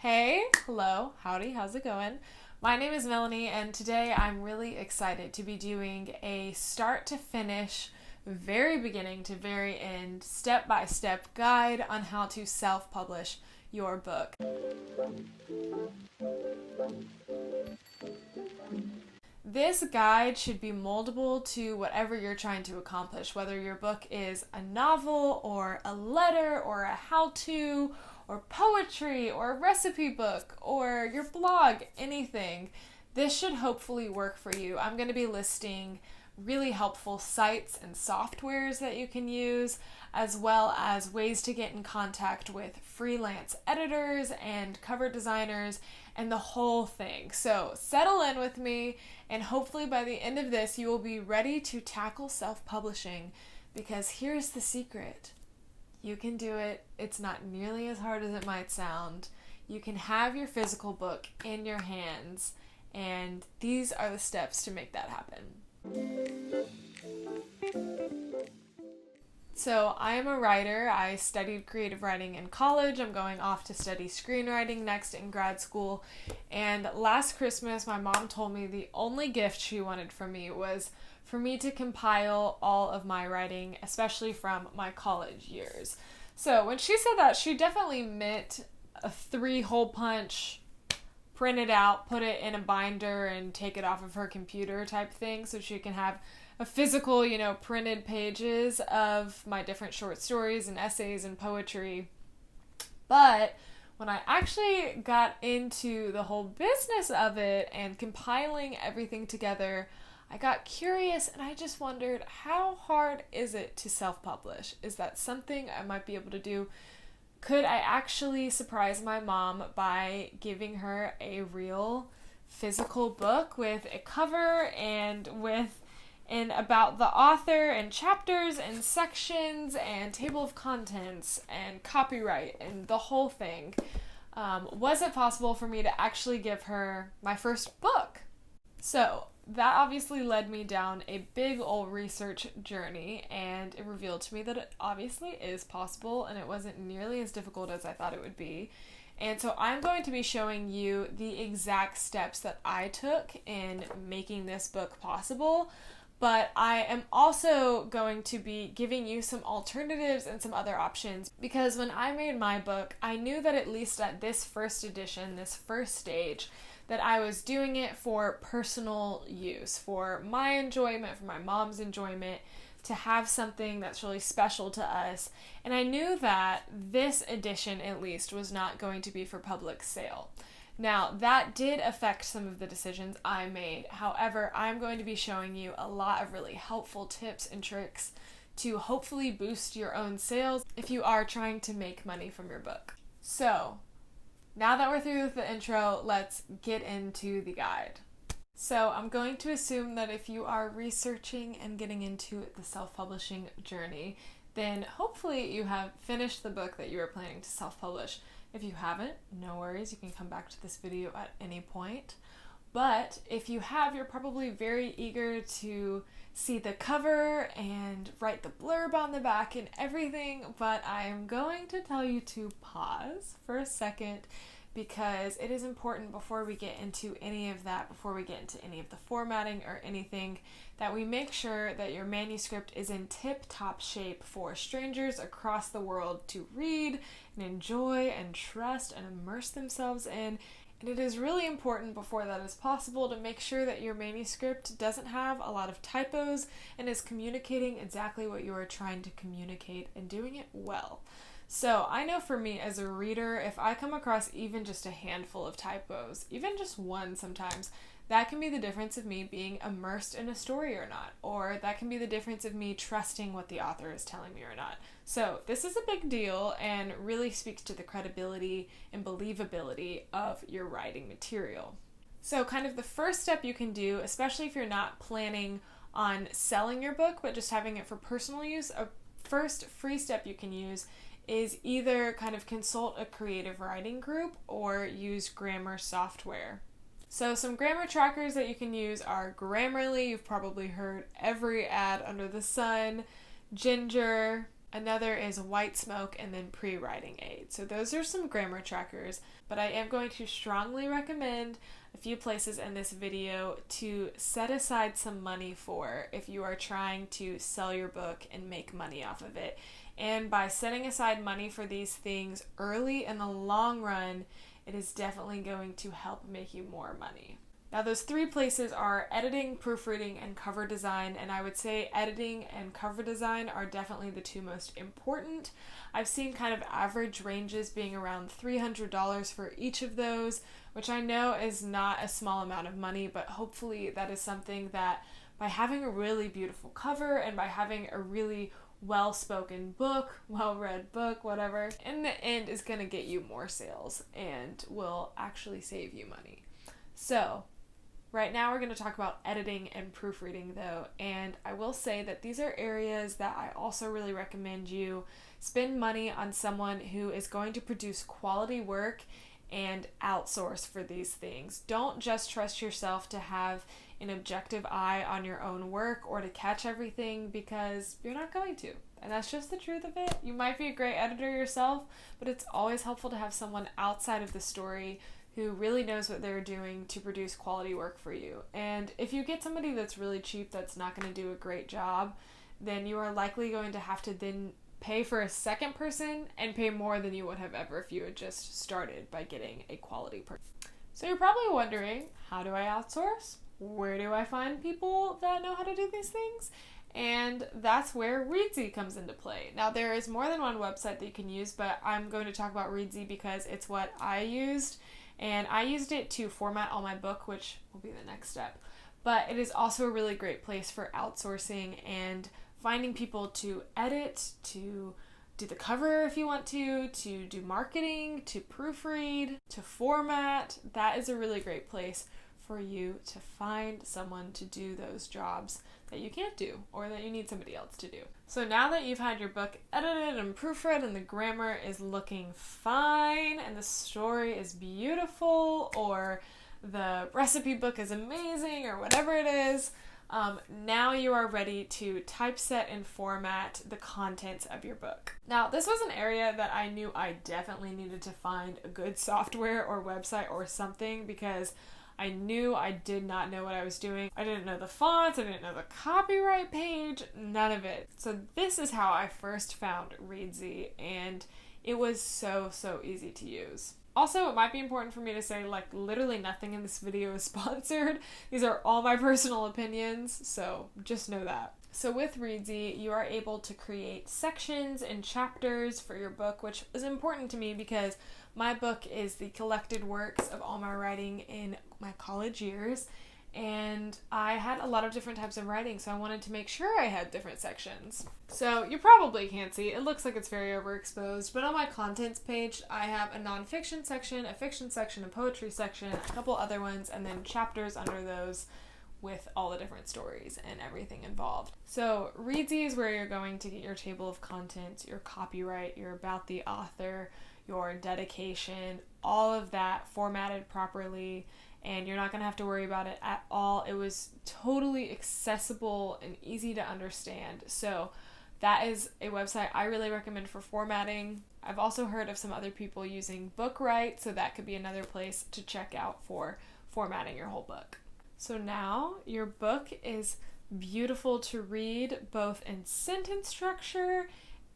Hey, hello, howdy, how's it going? My name is Melanie, and today I'm really excited to be doing a start to finish, very beginning to very end, step-by-step guide on how to self-publish your book. This guide should be moldable to whatever you're trying to accomplish, whether your book is a novel or a letter or a how-to or poetry or a recipe book or your blog, anything. This should hopefully work for you. I'm going to be listing really helpful sites and softwares that you can use, as well as ways to get in contact with freelance editors and cover designers and the whole thing. So settle in with me, and hopefully by the end of this you will be ready to tackle self-publishing, because here's the secret. You can do it. It's not nearly as hard as it might sound. You can have your physical book in your hands, and these are the steps to make that happen. So I am a writer. I studied creative writing in college. I'm going off to study screenwriting next in grad school. And last Christmas, my mom told me the only gift she wanted from me was for me to compile all of my writing, especially from my college years. So when she said that, she definitely meant a 3-hole punch, print it out, put it in a binder, and take it off of her computer type thing so she can have a physical, printed pages of my different short stories and essays and poetry. But when I actually got into the whole business of it and compiling everything together, I got curious and I just wondered, how hard is it to self-publish? Is that something I might be able to do? Could I actually surprise my mom by giving her a real physical book with a cover and about the author and chapters and sections and table of contents and copyright and the whole thing? Was it possible for me to actually give her my first book? So that obviously led me down a big old research journey, and it revealed to me that it obviously is possible, and it wasn't nearly as difficult as I thought it would be. And so I'm going to be showing you the exact steps that I took in making this book possible, but I am also going to be giving you some alternatives and some other options, because when I made my book, I knew that at least at this first edition, this first stage, that I was doing it for personal use, for my enjoyment, for my mom's enjoyment, to have something that's really special to us. And I knew that this edition, at least, was not going to be for public sale. Now, that did affect some of the decisions I made. However, I'm going to be showing you a lot of really helpful tips and tricks to hopefully boost your own sales if you are trying to make money from your book. So, now that we're through with the intro, let's get into the guide. So I'm going to assume that if you are researching and getting into the self-publishing journey, then hopefully you have finished the book that you are planning to self-publish. If you haven't, no worries, you can come back to this video at any point. But if you have, you're probably very eager to see the cover and write the blurb on the back and everything, but I am going to tell you to pause for a second, because it is important before we get into any of that, before we get into any of the formatting or anything, that we make sure that your manuscript is in tip-top shape for strangers across the world to read and enjoy and trust and immerse themselves in. And it is really important before that is possible to make sure that your manuscript doesn't have a lot of typos and is communicating exactly what you are trying to communicate and doing it well. So I know for me as a reader, if I come across even just a handful of typos, even just one sometimes, that can be the difference of me being immersed in a story or not, or that can be the difference of me trusting what the author is telling me or not. So this is a big deal and really speaks to the credibility and believability of your writing material. So kind of the first step you can do, especially if you're not planning on selling your book, but just having it for personal use, a first free step you can use is either kind of consult a creative writing group or use grammar software. So some grammar trackers that you can use are Grammarly. You've probably heard every ad under the sun. Ginger, Another is White Smoke, and then Pre-Writing Aid. So those are some grammar trackers, but I am going to strongly recommend a few places in this video to set aside some money for if you are trying to sell your book and make money off of it. And by setting aside money for these things early in the long run, it is definitely going to help make you more money. Now, those three places are editing, proofreading, and cover design, and I would say editing and cover design are definitely the two most important. I've seen kind of average ranges being around $300 for each of those, which I know is not a small amount of money, but hopefully that is something that by having a really beautiful cover and by having a really well-spoken book, well-read book, whatever, in the end is going to get you more sales and will actually save you money. So, right now we're going to talk about editing and proofreading though, and I will say that these are areas that I also really recommend you spend money on someone who is going to produce quality work and outsource for these things. Don't just trust yourself to have an objective eye on your own work or to catch everything, because you're not going to. And that's just the truth of it. You might be a great editor yourself, but it's always helpful to have someone outside of the story who really knows what they're doing to produce quality work for you. And if you get somebody that's really cheap that's not going to do a great job, then you are likely going to have to then pay for a second person and pay more than you would have ever if you had just started by getting a quality person. So you're probably wondering, how do I outsource? Where do I find people that know how to do these things? And that's where Reedsy comes into play. Now, there is more than one website that you can use, but I'm going to talk about Reedsy because it's what I used. And I used it to format all my book, which will be the next step. But it is also a really great place for outsourcing and finding people to edit, to do the cover if you want to do marketing, to proofread, to format. That is a really great place for you to find someone to do those jobs that you can't do or that you need somebody else to do. So now that you've had your book edited and proofread and the grammar is looking fine and the story is beautiful or the recipe book is amazing or whatever it is, now you are ready to typeset and format the contents of your book. Now, this was an area that I knew I definitely needed to find a good software or website or something, because I knew I did not know what I was doing. I didn't know the fonts, I didn't know the copyright page, none of it. So this is how I first found Reedsy, and it was so easy to use. Also, it might be important for me to say, like, literally nothing in this video is sponsored. These are all my personal opinions, so just know that. So with Reedsy, you are able to create sections and chapters for your book, which is important to me because my book is the collected works of all my writing in my college years, and I had a lot of different types of writing, so I wanted to make sure I had different sections. So you probably can't see, it looks like it's very overexposed, but on my contents page, I have a nonfiction section, a fiction section, a poetry section, a couple other ones, and then chapters under those with all the different stories and everything involved. So Reedsy is where you're going to get your table of contents, your copyright, your about the author, your dedication, all of that formatted properly, and you're not going to have to worry about it at all. It was totally accessible and easy to understand. So that is a website I really recommend for formatting. I've also heard of some other people using Bookright, so that could be another place to check out for formatting your whole book. So now your book is beautiful to read, both in sentence structure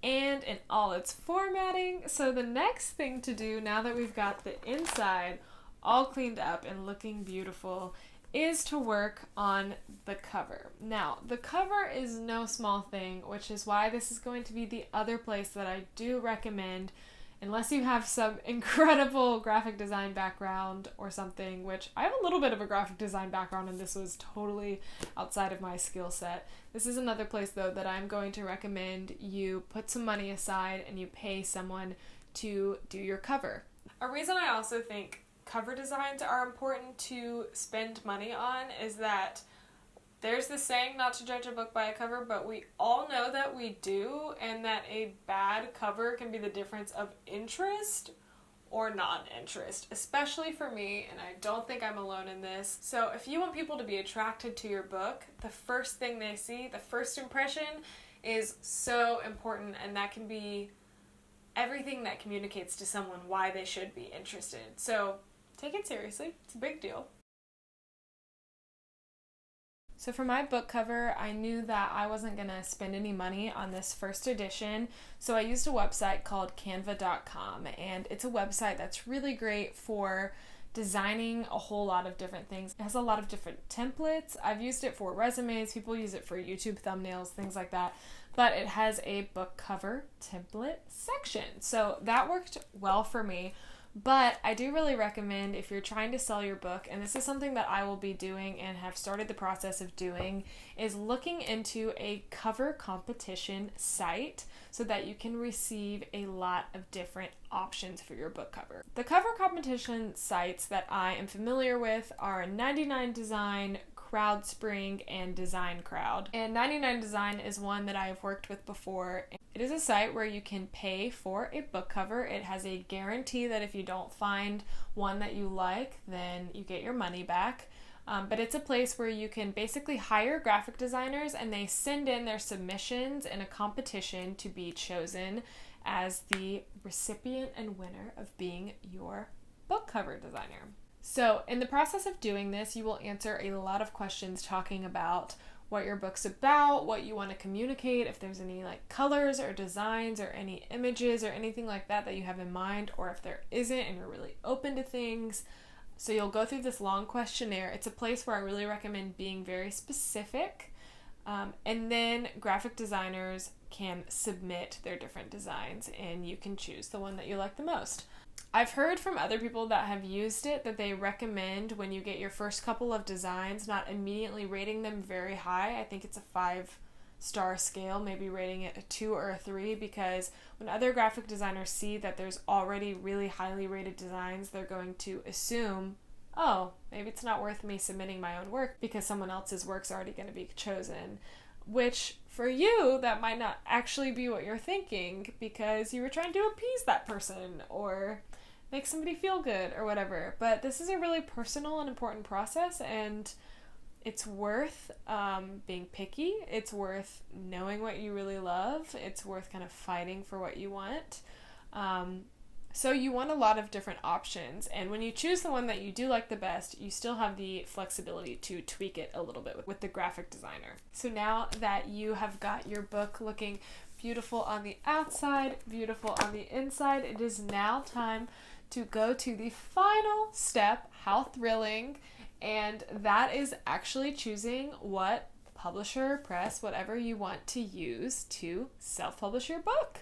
and in all its formatting. So the next thing to do, now that we've got the inside all cleaned up and looking beautiful, is to work on the cover. Now, the cover is no small thing, which is why this is going to be the other place that I do recommend, unless you have some incredible graphic design background or something, which I have a little bit of a graphic design background and this was totally outside of my skill set. This is another place though that I'm going to recommend you put some money aside and you pay someone to do your cover. A reason I also think cover designs are important to spend money on is that there's this saying not to judge a book by a cover, but we all know that we do, and that a bad cover can be the difference of interest or non-interest, especially for me, and I don't think I'm alone in this. So if you want people to be attracted to your book, the first thing they see, the first impression, is so important, and that can be everything that communicates to someone why they should be interested. So take it seriously. It's a big deal. So for my book cover, I knew that I wasn't going to spend any money on this first edition, so I used a website called canva.com, and it's a website that's really great for designing a whole lot of different things. It has a lot of different templates. I've used it for resumes, people use it for YouTube thumbnails, things like that, but it has a book cover template section, so that worked well for me. But I do really recommend, if you're trying to sell your book, and this is something that I will be doing and have started the process of doing, is looking into a cover competition site so that you can receive a lot of different options for your book cover. The cover competition sites that I am familiar with are 99 Design, CrowdSpring, and Design Crowd. And 99 Design is one that I have worked with before. It is a site where you can pay for a book cover. It has a guarantee that if you don't find one that you like, then you get your money back. But it's a place where you can basically hire graphic designers, and they send in their submissions in a competition to be chosen as the recipient and winner of being your book cover designer. So in the process of doing this, you will answer a lot of questions talking about what your book's about, what you want to communicate, if there's any like colors or designs or any images or anything like that that you have in mind, or if there isn't and you're really open to things. So you'll go through this long questionnaire. It's a place where I really recommend being very specific. And then graphic designers can submit their different designs, and you can choose the one that you like the most. I've heard from other people that have used it that they recommend, when you get your first couple of designs, not immediately rating them very high. I think it's a 5-star scale, maybe rating it a 2 or a 3, because when other graphic designers see that there's already really highly rated designs, they're going to assume, oh, maybe it's not worth me submitting my own work because someone else's work's already going to be chosen. Which, for you, that might not actually be what you're thinking, because you were trying to appease that person or make somebody feel good or whatever. But this is a really personal and important process, and it's worth being picky. It's worth knowing what you really love. It's worth kind of fighting for what you want. So you want a lot of different options, and when you choose the one that you do like the best, you still have the flexibility to tweak it a little bit with the graphic designer. So now that you have got your book looking beautiful on the outside, beautiful on the inside, it is now time to go to the final step. How thrilling! And that is actually choosing what publisher, press, whatever you want to use to self-publish your book.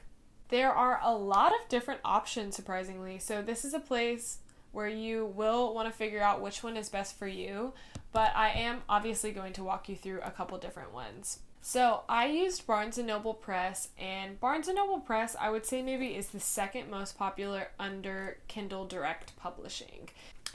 There are a lot of different options, surprisingly, so this is a place where you will want to figure out which one is best for you, but I am obviously going to walk you through a couple different ones. So I used Barnes & Noble Press, and Barnes & Noble Press, I would say, maybe is the second most popular under Kindle Direct Publishing.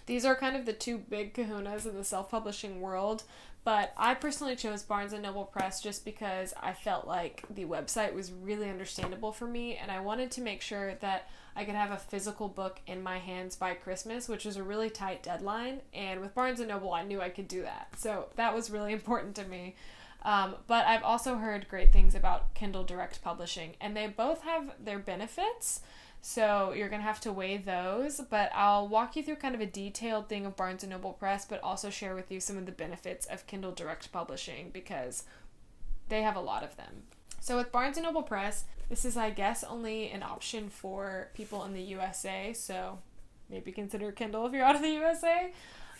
These are kind of the two big kahunas in the self-publishing world, but I personally chose Barnes & Noble Press just because I felt like the website was really understandable for me, and I wanted to make sure that I could have a physical book in my hands by Christmas, which is a really tight deadline, and with Barnes & Noble I knew I could do that, so that was really important to me. But I've also heard great things about Kindle Direct Publishing, and they both have their benefits. So you're going to have to weigh those, but I'll walk you through kind of a detailed thing of Barnes & Noble Press, but also share with you some of the benefits of Kindle Direct Publishing, because they have a lot of them. So with Barnes & Noble Press, this is, I guess, only an option for people in the USA, so maybe consider Kindle if you're out of the USA.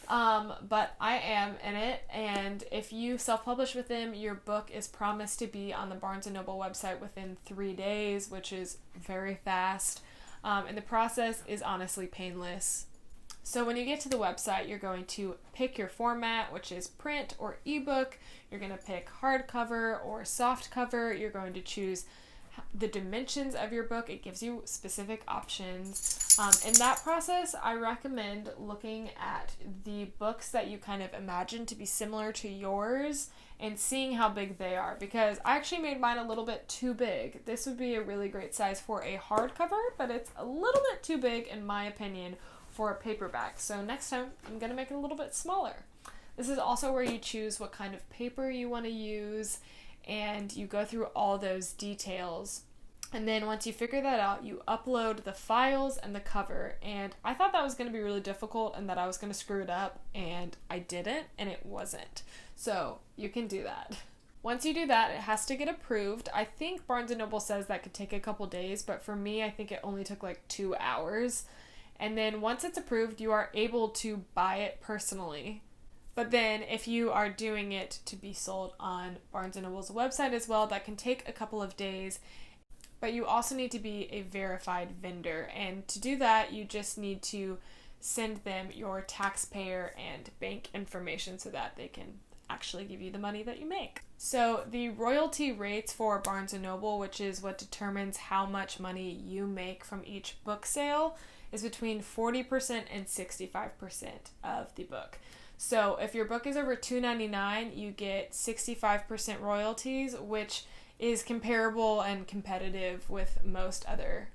But I am in it, and if you self-publish with them, your book is promised to be on the Barnes & Noble website within 3 days, which is very fast. And the process is honestly painless. So when you get to the website, you're going to pick your format, which is print or ebook. You're going to pick hardcover or softcover. You're going to choose the dimensions of your book. It gives you specific options. In that process, I recommend looking at the books that you kind of imagine to be similar to yours and seeing how big they are, because I actually made mine a little bit too big. This would be a really great size for a hardcover, but it's a little bit too big, in my opinion, for a paperback. So next time, I'm going to make it a little bit smaller. This is also where you choose what kind of paper you want to use, and you go through all those details. And then once you figure that out, you upload the files and the cover. And I thought that was going to be really difficult and that I was going to screw it up, and I didn't, and it wasn't. So you can do that. Once you do that, it has to get approved. I think Barnes & Noble says that could take a couple days, but for me, I think it only took like 2 hours. And then once it's approved, you are able to buy it personally. But then if you are doing it to be sold on Barnes & Noble's website as well, that can take a couple of days. But you also need to be a verified vendor. And to do that, you just need to send them your taxpayer and bank information so that they can actually give you the money that you make. So the royalty rates for Barnes & Noble, which is what determines how much money you make from each book sale, is between 40% and 65% of the book. So if your book is over $2.99, you get 65% royalties, which is comparable and competitive with most other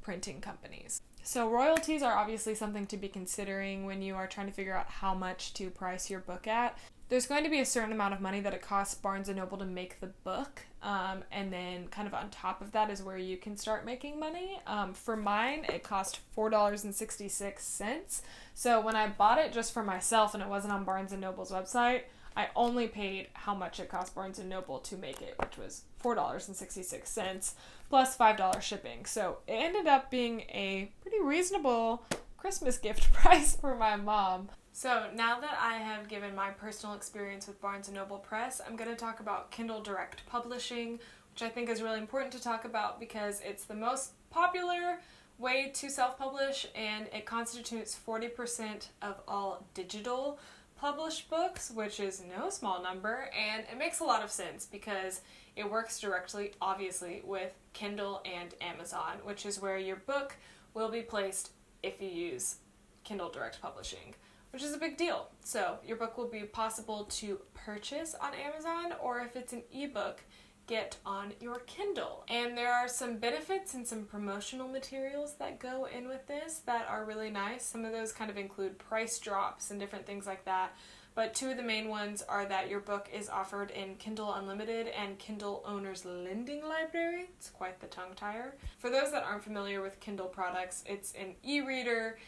printing companies. So royalties are obviously something to be considering when you are trying to figure out how much to price your book at. There's going to be a certain amount of money that it costs Barnes & Noble to make the book, and then kind of on top of that is where you can start making money. For mine, it cost $4.66. So when I bought it just for myself and it wasn't on Barnes & Noble's website, I only paid how much it cost Barnes & Noble to make it, which was $4.66 plus $5 shipping. So it ended up being a pretty reasonable Christmas gift price for my mom. So now that I have given my personal experience with Barnes & Noble Press, I'm going to talk about Kindle Direct Publishing, which I think is really important to talk about because it's the most popular way to self-publish, and it constitutes 40% of all digital published books, which is no small number, and it makes a lot of sense because it works directly, obviously, with Kindle and Amazon, which is where your book will be placed if you use Kindle Direct Publishing, which is a big deal. So your book will be possible to purchase on Amazon, or if it's an ebook, get on your Kindle. And there are some benefits and some promotional materials that go in with this that are really nice. Some of those kind of include price drops and different things like that. But two of the main ones are that your book is offered in Kindle Unlimited and Kindle Owner's Lending Library. It's quite the tongue tire. For those that aren't familiar with Kindle products, it's an e-reader,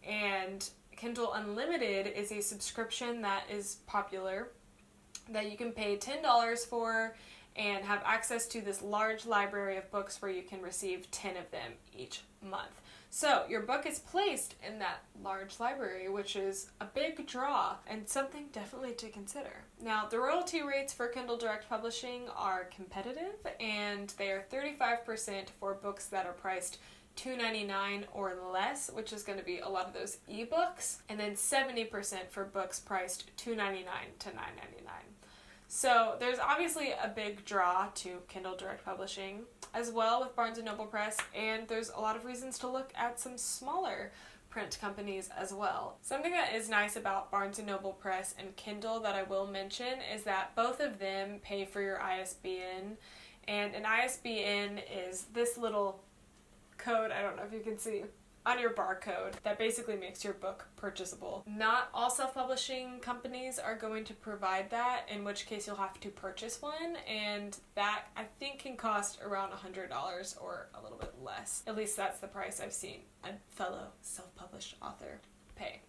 and Kindle Unlimited is a subscription that is popular that you can pay $10 for and have access to this large library of books where you can receive 10 of them each month. So your book is placed in that large library, which is a big draw and something definitely to consider. Now, the royalty rates for Kindle Direct Publishing are competitive, and they are 35% for books that are priced $2.99 or less, which is going to be a lot of those ebooks, and then 70% for books priced $2.99 to $9.99. So there's obviously a big draw to Kindle Direct Publishing as well with Barnes & Noble Press, and there's a lot of reasons to look at some smaller print companies as well. Something that is nice about Barnes & Noble Press and Kindle that I will mention is that both of them pay for your ISBN, and an ISBN is this little code, I don't know if you can see, on your barcode that basically makes your book purchasable. Not all self-publishing companies are going to provide that, in which case you'll have to purchase one, and that I think can cost around $100 or a little bit less. At least that's the price I've seen a fellow self-published author pay.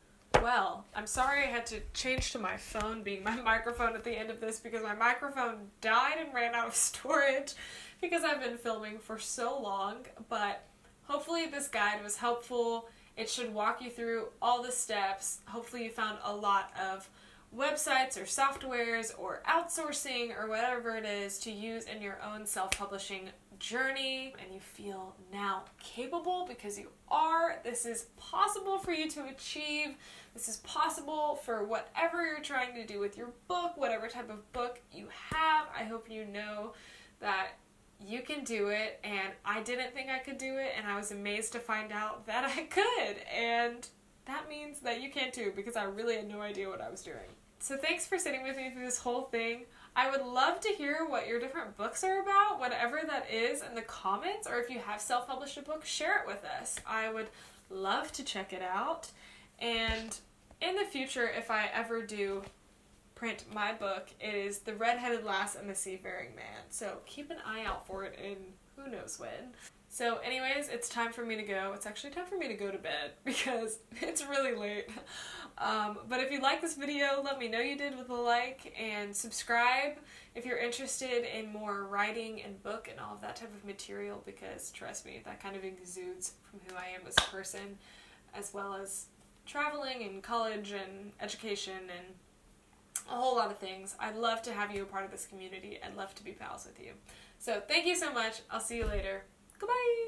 Well, I'm sorry I had to change to my phone being my microphone at the end of this because my microphone died and ran out of storage because I've been filming for so long, but hopefully this guide was helpful. It should walk you through all the steps. Hopefully you found a lot of websites or softwares or outsourcing or whatever it is to use in your own self-publishing journey, and you feel now capable because you are. This is possible for you to achieve. This is possible for whatever you're trying to do with your book, whatever type of book you have. I hope you know that you can do it, and I didn't think I could do it, and I was amazed to find out that I could, and that means that you can too, because I really had no idea what I was doing. So thanks for sitting with me through this whole thing. I would love to hear what your different books are about, whatever that is, in the comments, or if you have self-published a book, share it with us. I would love to check it out, and in the future, if I ever do print my book. It is The Red-Headed Lass and the Seafaring Man. So keep an eye out for it in who knows when. So anyways, it's time for me to go. It's actually time for me to go to bed because it's really late. But if you like this video, let me know you did with a like, and subscribe if you're interested in more writing and book and all of that type of material, because trust me, that kind of exudes from who I am as a person, as well as traveling and college and education and a whole lot of things. I'd love to have you a part of this community. I'd love to be pals with you. So thank you so much. I'll see you later. Goodbye!